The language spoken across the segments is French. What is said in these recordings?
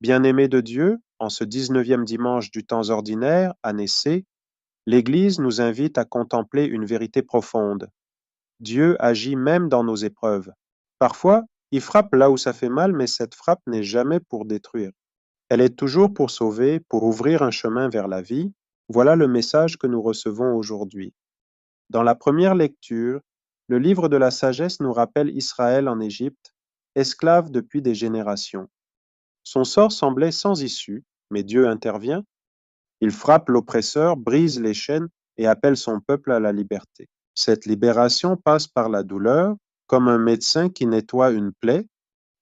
Bien-aimés de Dieu, en ce 19e dimanche du temps ordinaire, année C, l'Église nous invite à contempler une vérité profonde. Dieu agit même dans nos épreuves. Parfois, il frappe là où ça fait mal, mais cette frappe n'est jamais pour détruire. Elle est toujours pour sauver, pour ouvrir un chemin vers la vie. Voilà le message que nous recevons aujourd'hui. Dans la première lecture, le livre de la sagesse nous rappelle Israël en Égypte, esclave depuis des générations. Son sort semblait sans issue, mais Dieu intervient. Il frappe l'oppresseur, brise les chaînes et appelle son peuple à la liberté. Cette libération passe par la douleur, comme un médecin qui nettoie une plaie.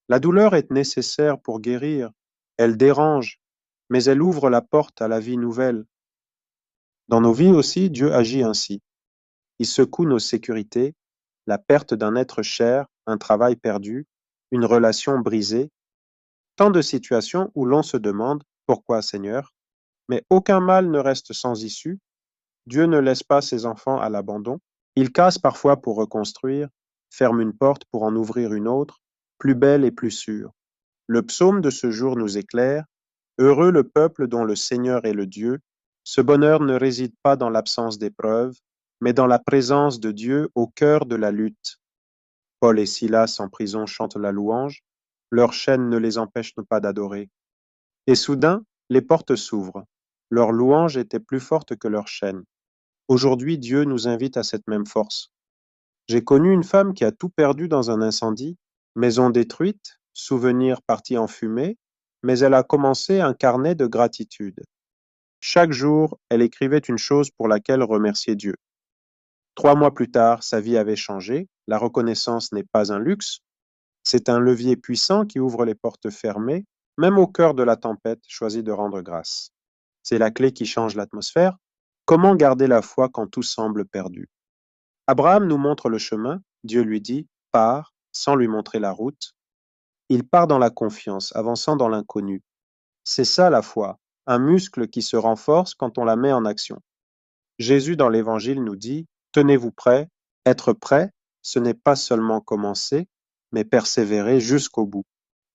La douleur est nécessaire pour guérir. Elle dérange, mais elle ouvre la porte à la vie nouvelle. Dans nos vies aussi, Dieu agit ainsi. Il secoue nos sécurités, la perte d'un être cher, un travail perdu, une relation brisée, tant de situations où l'on se demande pourquoi Seigneur, mais aucun mal ne reste sans issue. Dieu ne laisse pas ses enfants à l'abandon. Il casse parfois pour reconstruire, ferme une porte pour en ouvrir une autre, plus belle et plus sûre. Le psaume de ce jour nous éclaire. Heureux le peuple dont le Seigneur est le Dieu. Ce bonheur ne réside pas dans l'absence d'épreuves, mais dans la présence de Dieu au cœur de la lutte. Paul et Silas en prison chantent la louange. Leurs chaînes ne les empêchent pas d'adorer. Et soudain, les portes s'ouvrent. Leur louange était plus forte que leur chaîne. Aujourd'hui, Dieu nous invite à cette même force. J'ai connu une femme qui a tout perdu dans un incendie, maison détruite, souvenirs partis en fumée, mais elle a commencé un carnet de gratitude. Chaque jour, elle écrivait une chose pour laquelle remercier Dieu. 3 mois plus tard, sa vie avait changé. La reconnaissance n'est pas un luxe, c'est un levier puissant qui ouvre les portes fermées. Même au cœur de la tempête, choisit de rendre grâce. C'est la clé qui change l'atmosphère. Comment garder la foi quand tout semble perdu? Abraham nous montre le chemin. Dieu lui dit, pars, sans lui montrer la route. Il part dans la confiance, avançant dans l'inconnu. C'est ça la foi, un muscle qui se renforce quand on la met en action. Jésus dans l'Évangile nous dit, tenez-vous prêts. Être prêt, ce n'est pas seulement commencer, mais persévérer jusqu'au bout.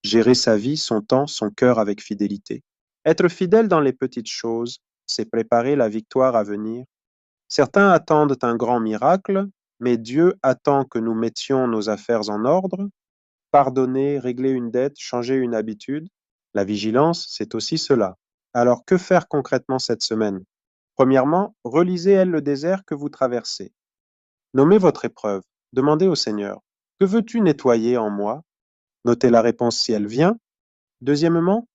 Gérer sa vie, son temps, son cœur avec fidélité. Être fidèle dans les petites choses, c'est préparer la victoire à venir. Certains attendent un grand miracle, mais Dieu attend que nous mettions nos affaires en ordre. Pardonner, régler une dette, changer une habitude. La vigilance, c'est aussi cela. Alors que faire concrètement cette semaine? Premièrement, relisez elle le désert que vous traversez. Nommez votre épreuve. Demandez au Seigneur, que veux-tu nettoyer en moi? Notez la réponse si elle vient. Deuxièmement,